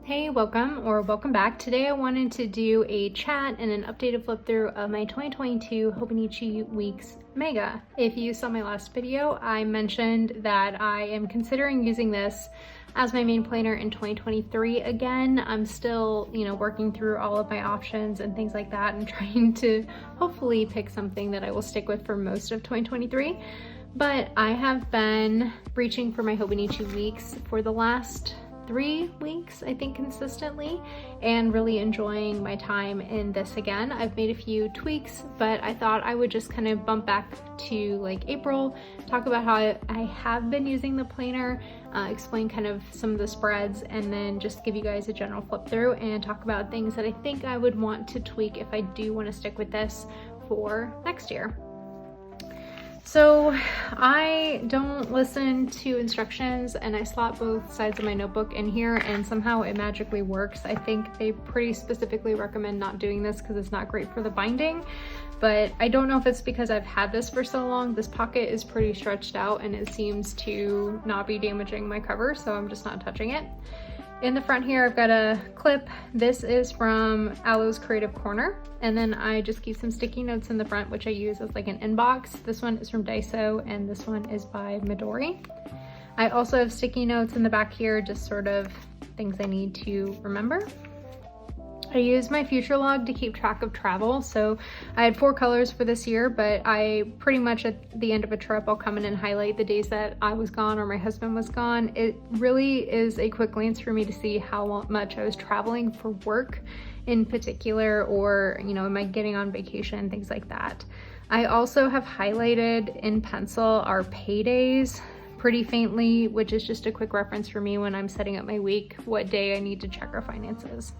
Hey, welcome back. Today I wanted to do a chat and an updated flip through of my 2022 Hobonichi Weeks Mega. If you saw my last video, I mentioned that I am considering using this as my main planner in 2023 again. I'm still, working through all of my options and things like that and trying to hopefully pick something that I will stick with for most of 2023. But I have been reaching for my Hobonichi Weeks for the last 3 weeks, I think, consistently, and really enjoying my time in this again. I've made a few tweaks, but I thought I would just kind of bump back to like April, talk about how I have been using the planner, explain kind of some of the spreads, and then just give you guys a general flip through and talk about things that I think I would want to tweak if I do want to stick with this for next year. So I don't listen to instructions and I slot both sides of my notebook in here and somehow it magically works. I think they pretty specifically recommend not doing this because it's not great for the binding, but I don't know if it's because I've had this for so long. This pocket is pretty stretched out and it seems to not be damaging my cover, so I'm just not touching it. In the front here, I've got a clip. This is from Aloe's Creative Corner. And then I just keep some sticky notes in the front, which I use as like an inbox. This one is from Daiso and this one is by Midori. I also have sticky notes in the back here, just sort of things I need to remember. I use my future log to keep track of travel. So I had 4 colors for this year, but I pretty much at the end of a trip, I'll come in and highlight the days that I was gone or my husband was gone. It really is a quick glance for me to see how much I was traveling for work in particular, or, am I getting on vacation, things like that. I also have highlighted in pencil our paydays pretty faintly, which is just a quick reference for me when I'm setting up my week, what day I need to check our finances.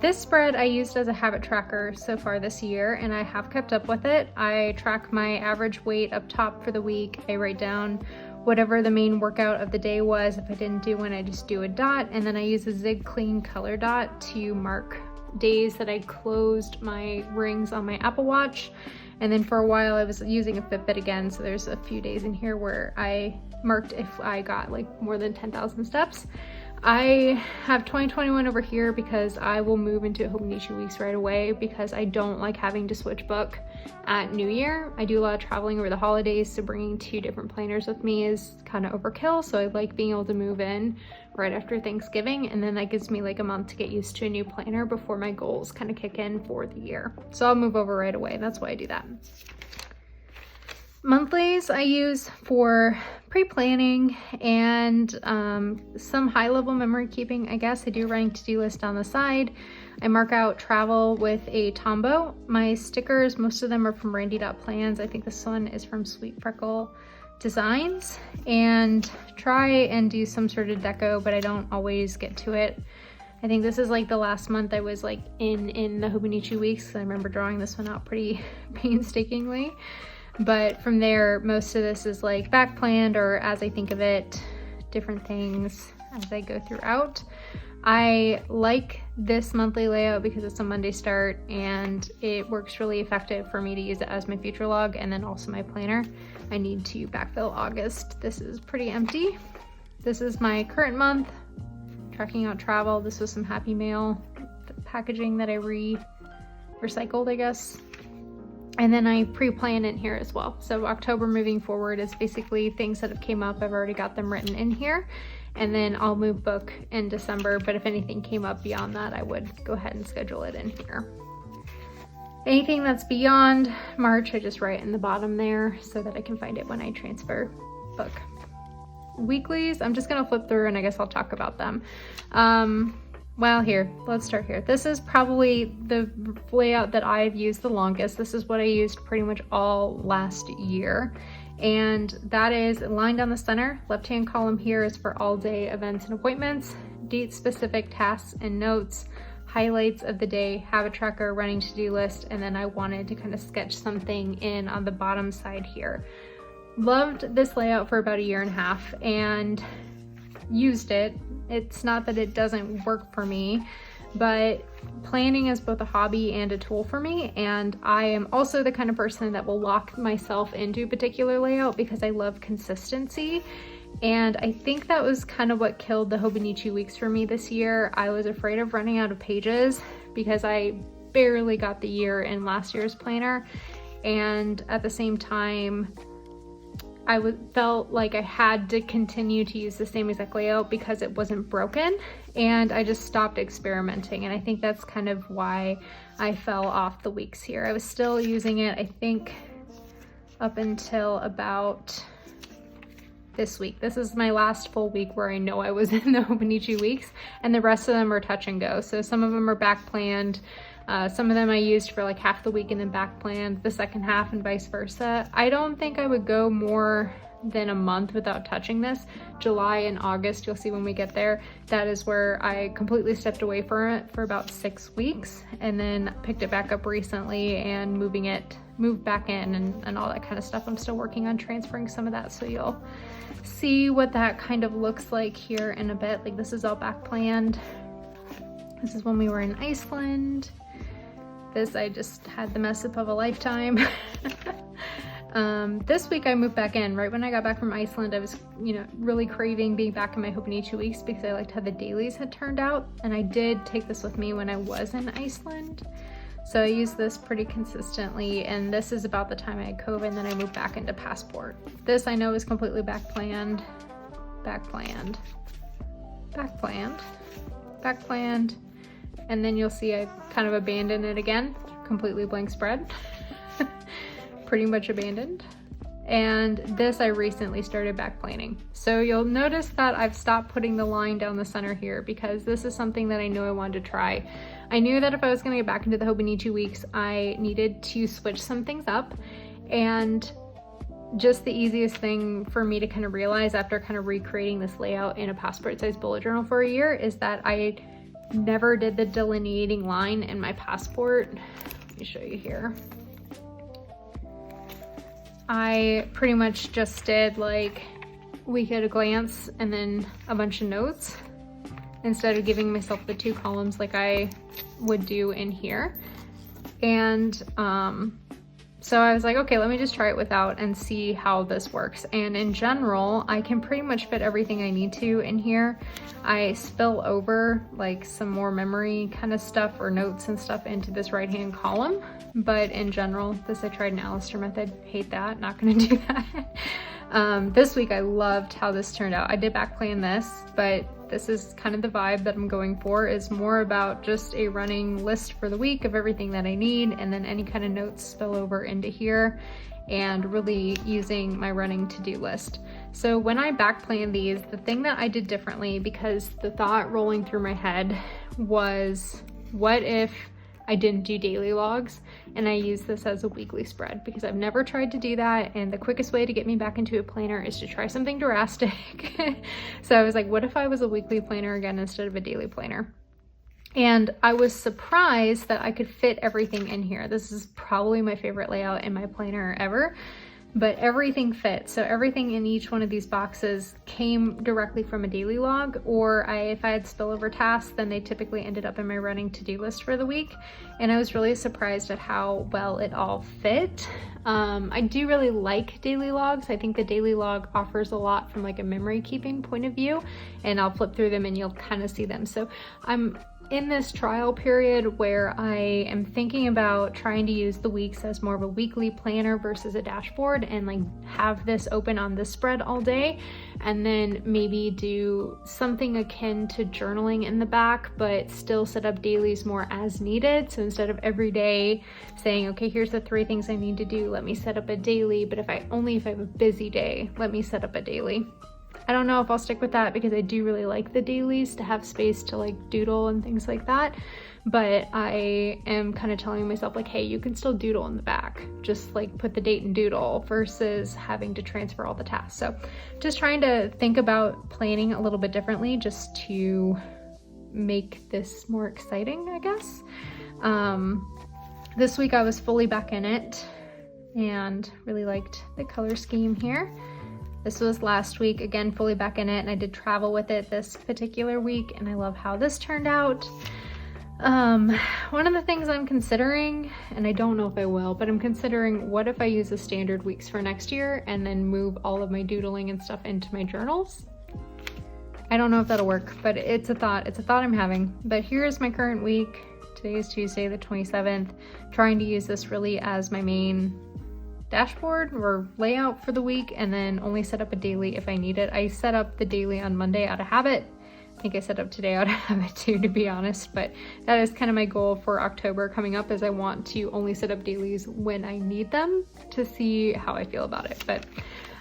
This spread I used as a habit tracker so far this year, and I have kept up with it. I track my average weight up top for the week. I write down whatever the main workout of the day was. If I didn't do one, I just do a dot, and then I use a Zig Clean color dot to mark days that I closed my rings on my Apple Watch. And then for a while I was using a Fitbit again, so there's a few days in here where I marked if I got like more than 10,000 steps. I have 2021 over here because I will move into Hobonichi Weeks right away because I don't like having to switch book at New Year. I do a lot of traveling over the holidays, so bringing 2 different planners with me is kind of overkill. So I like being able to move in right after Thanksgiving, and then that gives me like a month to get used to a new planner before my goals kind of kick in for the year. So I'll move over right away. That's why I do that. Monthlies I use for pre-planning and some high-level memory keeping, I guess. I do a running to-do list on the side. I mark out travel with a Tombow. My stickers, most of them are from RandiDOTPlans. I think this one is from SweetFreckleDesigns, and try and do some sort of deco, but I don't always get to it. I think this is like the last month I was like in the Hobonichi Weeks. I remember drawing this one out pretty painstakingly. But from there, most of this is like back planned or as I think of it, different things as I go throughout. I like this monthly layout because it's a Monday start and it works really effective for me to use it as my future log and then also my planner. I need to backfill August. This is pretty empty. This is my current month, tracking out travel. This was some Happy Mail packaging that I recycled, I guess. And then I pre-plan in here as well. So October moving forward is basically things that have came up. I've already got them written in here. And then I'll move book in December. But if anything came up beyond that, I would go ahead and schedule it in here. Anything that's beyond March, I just write in the bottom there so that I can find it when I transfer book. Weeklies, I'm just gonna flip through and I guess I'll talk about them. Well, here, let's start here. This is probably the layout that I've used the longest. This is what I used pretty much all last year. And that is lined down the center. Left-hand column here is for all day events and appointments, date-specific tasks and notes, highlights of the day, habit tracker, running to-do list, and then I wanted to kind of sketch something in on the bottom side here. Loved this layout for about 1.5 years and used it. It's not that it doesn't work for me, but planning is both a hobby and a tool for me. And I am also the kind of person that will lock myself into a particular layout because I love consistency. And I think that was kind of what killed the Hobonichi weeks for me this year. I was afraid of running out of pages because I barely got the year in last year's planner. And at the same time, I felt like I had to continue to use the same exact layout because it wasn't broken, and I just stopped experimenting. And I think that's kind of why I fell off the weeks here. I was still using it, I think, up until about this week. This is my last full week where I know I was in the Hobonichi weeks, and the rest of them are touch and go. So some of them are back planned. Some of them I used for like half the week and then back planned the second half, and vice versa. I don't think I would go more than a month without touching this. July and August, you'll see when we get there, that is where I completely stepped away from it for about 6 weeks, and then picked it back up recently and moved back in and all that kind of stuff. I'm still working on transferring some of that, so you'll see what that kind of looks like here in a bit. Like, this is all back planned. This is when we were in Iceland. This, I just had the mess up of a lifetime. This week I moved back in. Right when I got back from Iceland, I was, really craving being back in my Hobonichi weeks because I liked how the dailies had turned out. And I did take this with me when I was in Iceland. So I used this pretty consistently, and this is about the time I had COVID, and then I moved back into Passport. This I know is completely back planned, and then you'll see I kind of abandoned it again, completely blank spread, pretty much abandoned. And this I recently started back planning. So you'll notice that I've stopped putting the line down the center here because this is something that I knew I wanted to try. I knew that if I was gonna get back into the Hobonichi weeks, I needed to switch some things up. And just the easiest thing for me to kind of realize after kind of recreating this layout in a passport size bullet journal for a year is that I never did the delineating line in my passport. Let me show you here. I pretty much just did like week at a glance and then a bunch of notes instead of giving myself the 2 columns like I would do in here. And so I was like, okay, let me just try it without and see how this works. And in general, I can pretty much fit everything I need to in here. I spill over like some more memory kind of stuff or notes and stuff into this right-hand column. But in general, this I tried an Alistair method. Hate that, not gonna do that. This week I loved how this turned out. I did back plan this, but this is kind of the vibe that I'm going for, is more about just a running list for the week of everything that I need, and then any kind of notes spill over into here, and really using my running to-do list. So when I back planned these, the thing that I did differently, because the thought rolling through my head was, what if I didn't do daily logs and I use this as a weekly spread? Because I've never tried to do that, and the quickest way to get me back into a planner is to try something drastic. So I was like, what if I was a weekly planner again instead of a daily planner? And I was surprised that I could fit everything in here. This is probably my favorite layout in my planner ever, but everything fit. So everything in each one of these boxes came directly from a daily log, or if I had spillover tasks, then they typically ended up in my running to-do list for the week. And I was really surprised at how well it all fit. I do really like daily logs. I think the daily log offers a lot from like a memory keeping point of view, and I'll flip through them and you'll kind of see them. So I'm in this trial period where I am thinking about trying to use the weeks as more of a weekly planner versus a dashboard, and like have this open on this spread all day, and then maybe do something akin to journaling in the back, but still set up dailies more as needed. So instead of every day saying, okay, here's the 3 things I need to do, let me set up a daily, but if I have a busy day, let me set up a daily. I don't know if I'll stick with that because I do really like the dailies to have space to like doodle and things like that. But I am kind of telling myself like, hey, you can still doodle in the back. Just like put the date and doodle versus having to transfer all the tasks. So just trying to think about planning a little bit differently just to make this more exciting, I guess. This week I was fully back in it and really liked the color scheme here. This was last week, again, fully back in it, and I did travel with it this particular week, and I love how this turned out. One of the things I'm considering, and I don't know if I will, but I'm considering what if I use the standard weeks for next year and then move all of my doodling and stuff into my journals. I don't know if that'll work, but it's a thought I'm having. But here's my current week. Today is Tuesday the 27th. Trying to use this really as my main dashboard or layout for the week, and then only set up a daily if I need it. I set up the daily on Monday out of habit. I think I set up today out of habit too, to be honest, but that is kind of my goal for October coming up, is I want to only set up dailies when I need them to see how I feel about it. But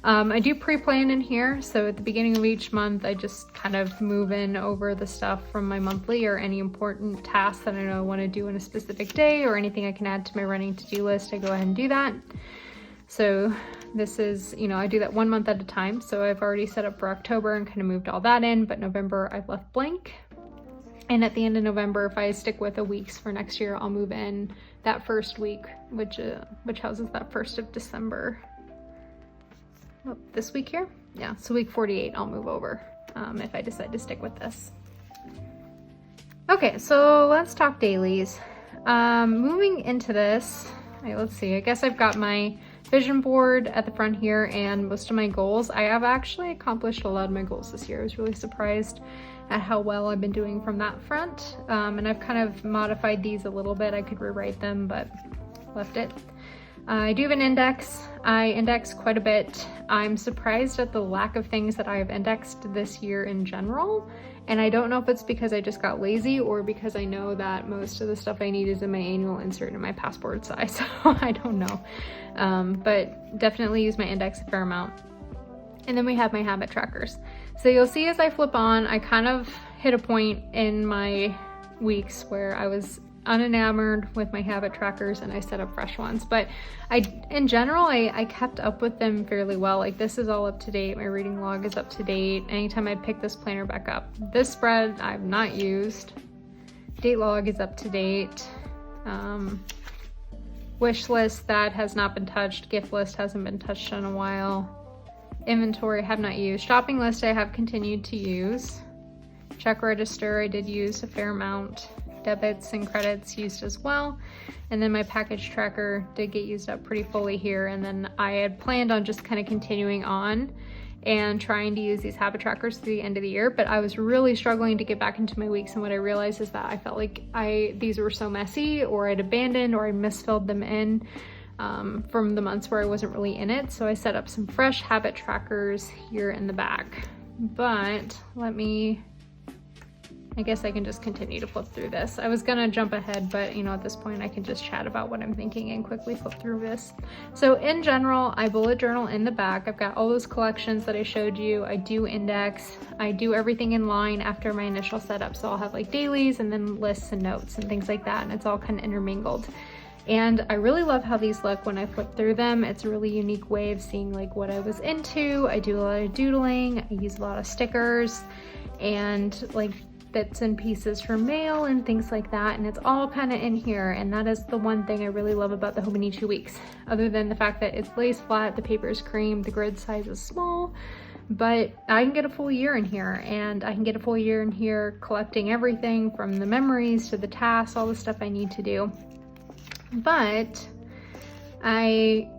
I do pre-plan in here, so at the beginning of each month I just kind of move in over the stuff from my monthly or any important tasks that I know I want to do in a specific day, or anything I can add to my running to-do list. I go ahead and do that. So this is, you know, I do that 1 month at a time. So I've already set up for October and kind of moved all that in, but November I've left blank. And at the end of November, if I stick with the weeks for next year, I'll move in that first week, which houses that 1st of December. Oh, this week here? Yeah, so week 48 I'll move over if I decide to stick with this. Okay, so let's talk dailies. Moving into this, let's see, I guess I've got my vision board at the front here and most of my goals. I have actually accomplished a lot of my goals this year. I was really surprised at how well I've been doing from that front. And I've kind of modified these a little bit. I could rewrite them, but left it. I do have an index. I index quite a bit. I'm surprised at the lack of things that I have indexed this year in general. And I don't know if it's because I just got lazy or because I know that most of the stuff I need is in my annual insert in my passport size, so I don't know. But definitely use my index a fair amount. And then we have my habit trackers. So you'll see as I flip on, I kind of hit a point in my weeks where I was unenamored with my habit trackers and I set up fresh ones, but in general I kept up with them fairly well. Like, this is all up to date, my reading log is up to date. Anytime I pick this planner back up, this spread I've not used, date log is up to date, wish list that has not been touched, gift list hasn't been touched in a while, inventory have not used, shopping list I have continued to use, check register I did use a fair amount, debits and credits used as well, and then my package tracker did get used up pretty fully here. And then I had planned on just kind of continuing on and trying to use these habit trackers through the end of the year, but I was really struggling to get back into my weeks, and what I realized is that I felt like these were so messy, or I'd abandoned or I misfilled them in from the months where I wasn't really in it. So I set up some fresh habit trackers here in the back, but I guess I can just continue to flip through this. I was gonna jump ahead, but you know, at this point I can just chat about what I'm thinking and quickly flip through this. So in general, I bullet journal in the back. I've got all those collections that I showed you. I do index. I do everything in line after my initial setup. So I'll have like dailies and then lists and notes and things like that, and it's all kind of intermingled. And I really love how these look when I flip through them. It's a really unique way of seeing like what I was into. I do a lot of doodling. I use a lot of stickers and like bits and pieces for mail and things like that, and it's all kind of in here. And that is the one thing I really love about the Hobonichi weeks, other than the fact that it's lace flat, the paper is cream, the grid size is small, but I can get a full year in here, and I can get a full year in here collecting everything from the memories to the tasks, all the stuff I need to do. But I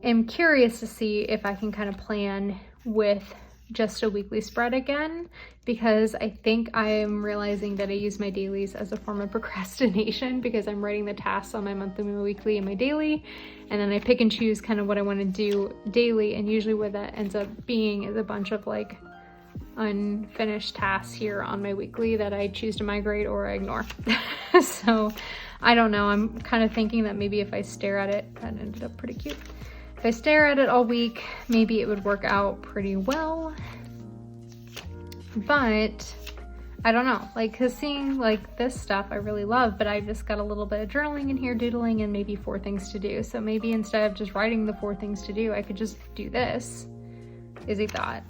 am curious to see if I can kind of plan with just a weekly spread again, because I think I am realizing that I use my dailies as a form of procrastination, because I'm writing the tasks on my monthly, my weekly, and my daily, and then I pick and choose kind of what I want to do daily, and usually what that ends up being is a bunch of like unfinished tasks here on my weekly that I choose to migrate or I ignore. So I don't know, I'm kind of thinking that maybe if I stare at it, that ended up pretty cute. If I stare at it all week, maybe it would work out pretty well, but I don't know, like, cause seeing like this stuff I really love, but I just got a little bit of journaling in here, doodling, and maybe 4 things to do. So maybe instead of just writing the 4 things to do, I could just do this, is a thought.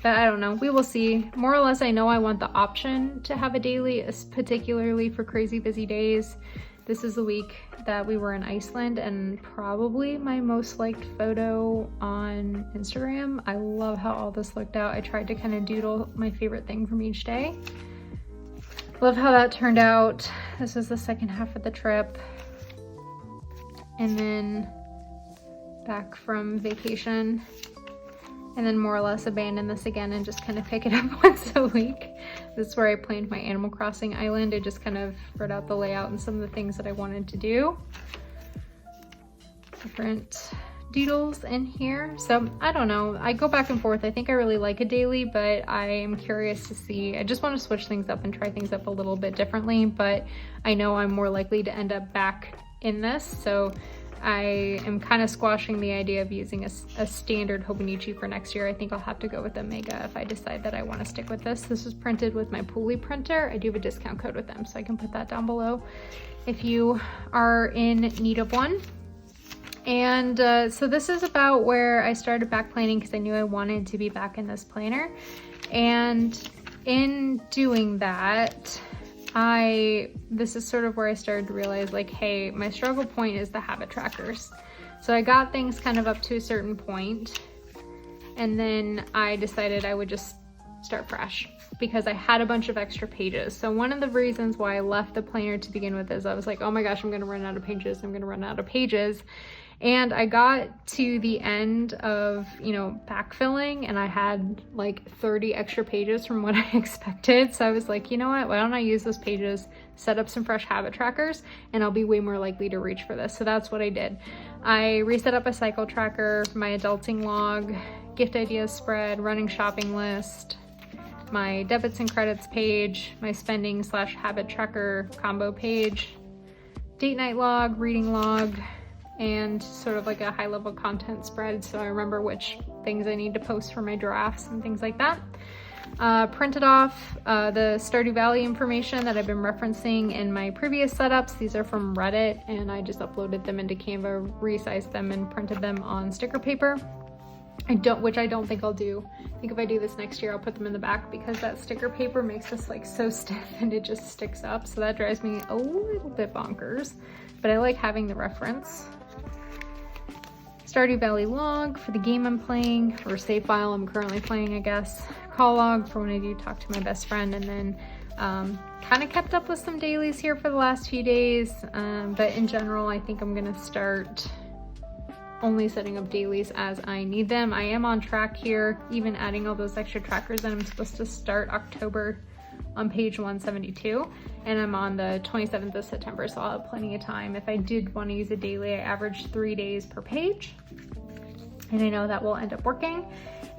But I don't know, we will see. More or less, I know I want the option to have a daily, particularly for crazy busy days. This is the week that we were in Iceland, and probably my most liked photo on Instagram. I love how all this looked out. I tried to kind of doodle my favorite thing from each day. Love how that turned out. This was the second half of the trip. And then back from vacation. And then more or less abandon this again and just kind of pick it up once a week. This is where I planned my Animal Crossing island. I just kind of wrote out the layout and some of the things that I wanted to do. Different doodles in here. So I don't know, I go back and forth. I think I really like a daily, but I am curious to see. I just want to switch things up and try things up a little bit differently, but I know I'm more likely to end up back in this. So I am kind of squashing the idea of using a standard Hobonichi for next year. I think I'll have to go with a Mega if I decide that I want to stick with this. This was printed with my Poooli Printer. I do have a discount code with them, so I can put that down below if you are in need of one. And so this is about where I started back planning because I knew I wanted to be back in this planner. And in doing that, this is sort of where I started to realize, like, hey, my struggle point is the habit trackers. So I got things kind of up to a certain point, and then I decided I would just start fresh because I had a bunch of extra pages. So one of the reasons why I left the planner to begin with is I was like, oh my gosh, I'm gonna run out of pages. I'm gonna run out of pages. And I got to the end of, you know, backfilling, and I had like 30 extra pages from what I expected. So I was like, you know what, why don't I use those pages, set up some fresh habit trackers, and I'll be way more likely to reach for this. So that's what I did. I reset up a cycle tracker, my adulting log, gift ideas spread, running shopping list, my debits and credits page, my spending / habit tracker combo page, date night log, reading log, and sort of like a high level content spread, so I remember which things I need to post for my drafts and things like that. Printed off the Stardew Valley information that I've been referencing in my previous setups. These are from Reddit, and I just uploaded them into Canva, resized them, and printed them on sticker paper. Which I don't think I'll do. I think if I do this next year, I'll put them in the back because that sticker paper makes this like so stiff and it just sticks up. So that drives me a little bit bonkers, but I like having the reference. Stardew Valley log for the game I'm playing, or save file I'm currently playing, I guess. Call log for when I do talk to my best friend, and then kind of kept up with some dailies here for the last few days. But in general, I think I'm gonna start only setting up dailies as I need them. I am on track here, even adding all those extra trackers, and I'm supposed to start October on page 172, and I'm on the 27th of September, so I'll have plenty of time. If I did want to use a daily, I average 3 days per page, and I know that will end up working.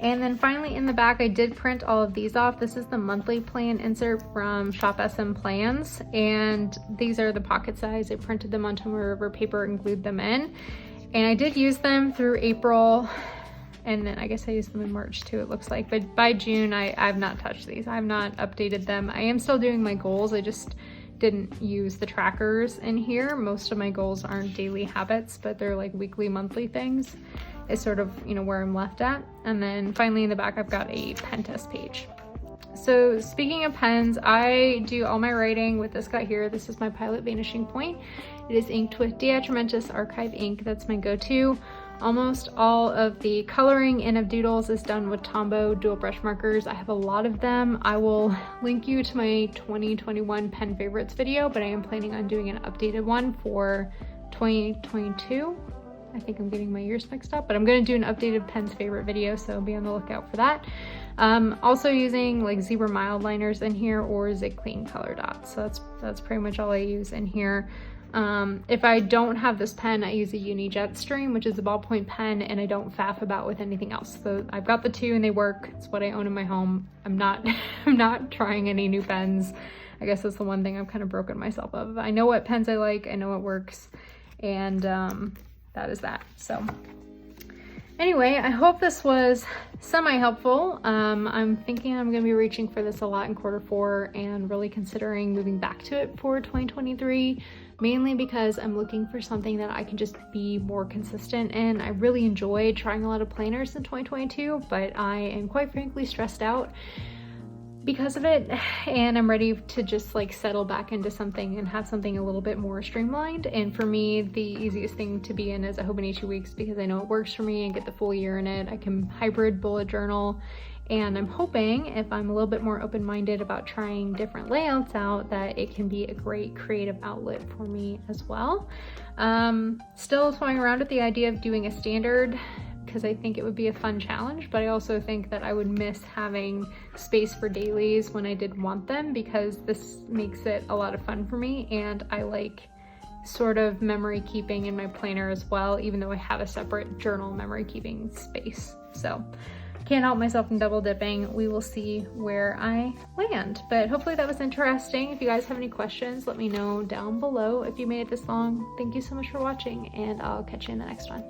And then finally in the back, I did print all of these off. This is the monthly plan insert from Shop SM Plans, and these are the pocket size. I printed them on Tombow River paper and glued them in, and I did use them through April, and then I guess I used them in March too, it looks like. But by June, I've not touched these. I've not updated them. I am still doing my goals. I just didn't use the trackers in here. Most of my goals aren't daily habits, but they're like weekly, monthly things. Is sort of, you know, where I'm left at. And then finally in the back, I've got a pen test page. So speaking of pens, I do all my writing with this guy here. This is my Pilot Vanishing Point. It is inked with the Atramentis Archive ink. That's my go-to. Almost all of the coloring in of doodles is done with Tombow dual brush markers. I have a lot of them. I will link you to my 2021 pen favorites video, but I am planning on doing an updated one for 2022. I think I'm getting my years mixed up, but I'm going to do an updated pens favorite video, so be on the lookout for that. Also using like Zebra mild liners in here or Zig Clean color dots. So that's pretty much all I use in here. If I don't have this pen, I use a Uni Jetstream, which is a ballpoint pen, and I don't faff about with anything else. So I've got the two and they work. It's what I own in my home. I'm not trying any new pens. I guess that's the one thing I've kind of broken myself of. I know what pens I like, I know what works, and that is that. So anyway, I hope this was semi-helpful. I'm thinking I'm gonna be reaching for this a lot in Q4 and really considering moving back to it for 2023, mainly because I'm looking for something that I can just be more consistent in. I really enjoyed trying a lot of planners in 2022, but I am quite frankly stressed out because of it, and I'm ready to just like settle back into something and have something a little bit more streamlined. And for me, the easiest thing to be in is a Hobonichi Weeks because I know it works for me and get the full year in it. I can hybrid bullet journal And I'm hoping, if I'm a little bit more open-minded about trying different layouts out, that it can be a great creative outlet for me as well. Still toying around with the idea of doing a standard because I think it would be a fun challenge, but I also think that I would miss having space for dailies when I did want them, because this makes it a lot of fun for me, and I like sort of memory keeping in my planner as well, even though I have a separate journal memory keeping space. So can't help myself from double dipping. We will see where I land, but hopefully that was interesting. If you guys have any questions, let me know down below. If you made it this long, thank you so much for watching, and I'll catch you in the next one.